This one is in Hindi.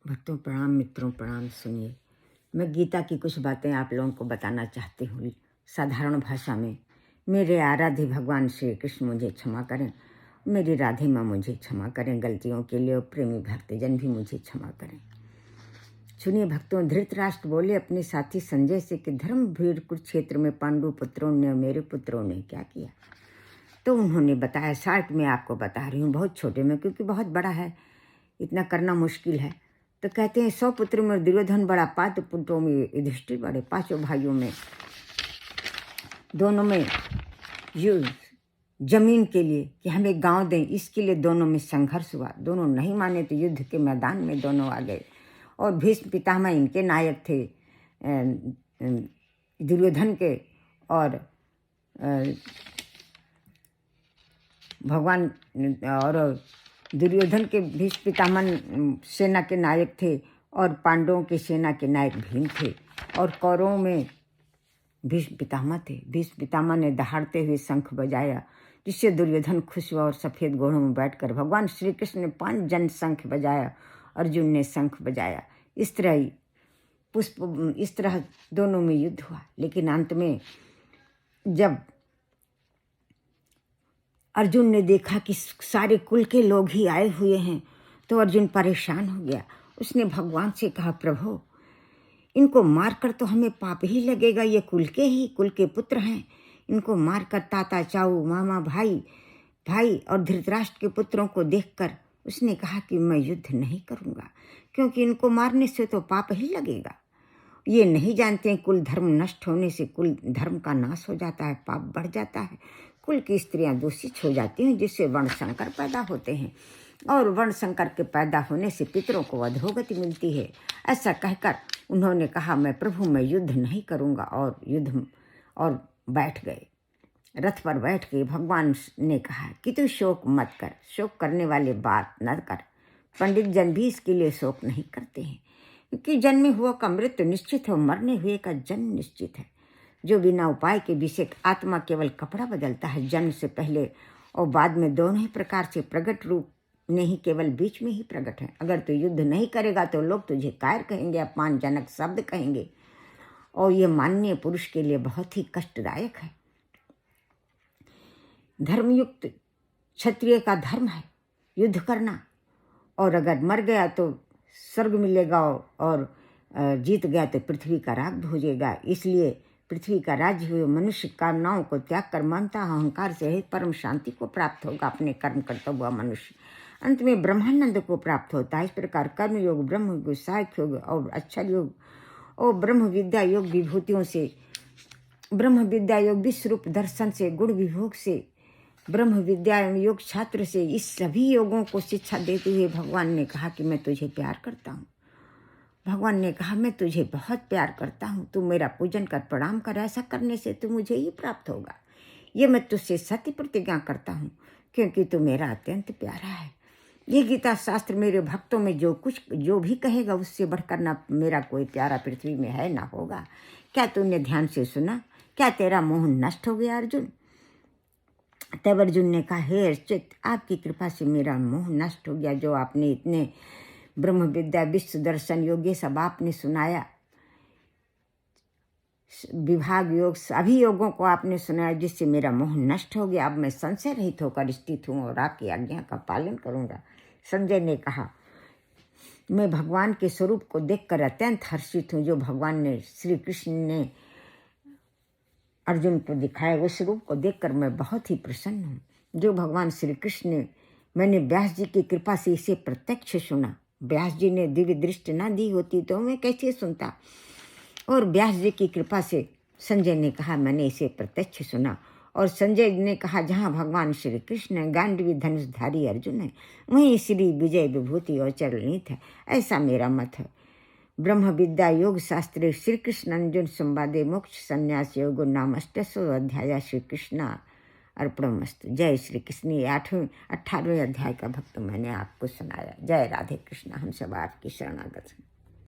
भक्तों प्रणाम, मित्रों प्रणाम। सुनिए, मैं गीता की कुछ बातें आप लोगों को बताना चाहती हूँ साधारण भाषा में। मेरे आराध्य भगवान श्री कृष्ण मुझे क्षमा करें, मेरी राधे माँ मुझे क्षमा करें गलतियों के लिए, और प्रेमी भक्तजन भी मुझे क्षमा करें। सुनिए भक्तों, धृतराष्ट्र बोले अपने साथी संजय से कि धर्मवीर कुरुक्षेत्र में पांडु पुत्रों ने, मेरे पुत्रों ने क्या किया। तो उन्होंने बताया, शार्ट में आपको बता रही हूँ, बहुत छोटे में, क्योंकि बहुत बड़ा है, इतना करना मुश्किल है। तो कहते हैं 100 पुत्र में दुर्योधन बड़ा, 5 पुत्रों में युधिष्ठिर बड़े, 5 भाइयों में दोनों में जमीन के लिए कि हमें गांव दें, इसके लिए दोनों में संघर्ष हुआ। दोनों नहीं माने तो युद्ध के मैदान में दोनों आ गए। और भीष्म पितामह इनके नायक थे, दुर्योधन के, और भगवान और दुर्योधन के भीष्म पितामह सेना के नायक थे, और पांडवों के सेना के नायक भीम थे, और कौरवों में भीष्म पितामह थे। भीष्म पितामह ने दहाड़ते हुए शंख बजाया, जिससे दुर्योधन खुश हुआ और सफ़ेद घोड़ों में बैठकर भगवान श्री कृष्ण ने 5 जन शंख बजाया, अर्जुन ने शंख बजाया। इस तरह दोनों में युद्ध हुआ। लेकिन अंत में जब अर्जुन ने देखा कि सारे कुल के लोग ही आए हुए हैं, तो अर्जुन परेशान हो गया। उसने भगवान से कहा, प्रभु इनको मारकर तो हमें पाप ही लगेगा, ये कुल के पुत्र हैं, इनको मारकर ताता चाऊ मामा भाई और धृतराष्ट्र के पुत्रों को देखकर उसने कहा कि मैं युद्ध नहीं करूँगा, क्योंकि इनको मारने से तो पाप ही लगेगा। ये नहीं जानते हैं कुल धर्म नष्ट होने से कुल धर्म का नाश हो जाता है, पाप बढ़ जाता है, कुल की स्त्रियां दूषित हो जाती हैं, जिससे वर्ण संकर पैदा होते हैं, और वर्ण संकर के पैदा होने से पितरों को अधोगति मिलती है। ऐसा कहकर उन्होंने कहा, मैं प्रभु मैं युद्ध नहीं करूँगा, और बैठ गए। रथ पर बैठ के भगवान ने कहा कि तू शोक मत कर, शोक करने वाले बात न कर। पंडित जन भी इसके लिए शोक नहीं करते हैं, क्योंकि जन्मे हुआ का मृत्यु निश्चित है, मरने हुए का जन्म निश्चित है। जो बिना उपाय के विषय आत्मा केवल कपड़ा बदलता है, जन्म से पहले और बाद में दोनों ही प्रकार से प्रकट रूप नहीं, केवल बीच में ही प्रकट है। अगर तू युद्ध नहीं करेगा तो लोग तुझे कायर कहेंगे, अपमानजनक शब्द कहेंगे, और ये माननीय पुरुष के लिए बहुत ही कष्टदायक है। धर्मयुक्त क्षत्रिय का धर्म है युद्ध करना, और अगर मर गया तो स्वर्ग मिलेगा, और जीत गया तो पृथ्वी का राग हो जाएगा। इसलिए पृथ्वी का राज्य हुए मनुष्य कामनाओं को त्याग कर ममता अहंकार से रहित परम शांति को प्राप्त होगा। अपने कर्म करता हुआ मनुष्य अंत में ब्रह्मानंद को प्राप्त होता है। इस प्रकार कर्म योग, ब्रह्म योग, साख्य योग और अक्षर योग और ब्रह्म विद्या योग विभूतियों से, ब्रह्म विद्या योग विश्व रूप दर्शन से, गुण विभोग से, ब्रह्म विद्या योग छात्र से, इस सभी योगों को शिक्षा देते हुए भगवान ने कहा कि मैं तुझे प्यार करता हूँ। भगवान ने कहा, मैं तुझे बहुत प्यार करता हूँ, तू मेरा पूजन कर, प्रणाम कर, ऐसा करने से तू मुझे ही प्राप्त होगा। ये मैं तुझसे सत्य प्रतिज्ञा करता हूँ, क्योंकि तू मेरा अत्यंत प्यारा है। ये गीता शास्त्र मेरे भक्तों में जो भी कहेगा उससे बढ़कर ना मेरा कोई प्यारा पृथ्वी में है ना होगा। क्या तूने ध्यान से सुना? क्या तेरा मोह नष्ट हो गया अर्जुन? तब अर्जुन ने कहा, हे अर्चित, आपकी कृपा से मेरा मोह नष्ट हो गया। जो आपने इतने ब्रह्म विद्या, विश्व दर्शन योग, ये सब आपने सुनाया, विभाग योग, सभी योगों को आपने सुनाया, जिससे मेरा मोह नष्ट हो गया। अब मैं संशय रहित होकर स्थित हूँ और आपकी आज्ञा का पालन करूँगा। संजय ने कहा, मैं भगवान के स्वरूप को देखकर अत्यंत हर्षित हूँ। जो भगवान ने श्री कृष्ण ने अर्जुन को दिखाया, उस रूप को देखकर मैं बहुत ही प्रसन्न हूँ। जो भगवान श्री कृष्ण ने, मैंने व्यास जी की कृपा से इसे प्रत्यक्ष सुना। व्यास जी ने दिव्य दृष्टि ना दी होती तो मैं कैसे सुनता। और व्यास जी की कृपा से संजय ने कहा, मैंने इसे प्रत्यक्ष सुना। और संजय ने कहा, जहाँ भगवान श्री कृष्ण है, गांडवी धनुषधारी अर्जुन है, वहीं श्री विजय विभूति और चरणीत है, ऐसा मेरा मत है। ब्रह्म विद्या योग शास्त्रे श्री कृष्ण अर्जुन संवादे मोक्ष संन्यास योग नाम 8वां अध्याय श्री कृष्ण अर्पणमस्तु। जय श्री कृष्ण। 18वें अध्याय का भक्त मैंने आपको सुनाया। जय राधे कृष्ण। हम सब आपकी शरणागत हैं।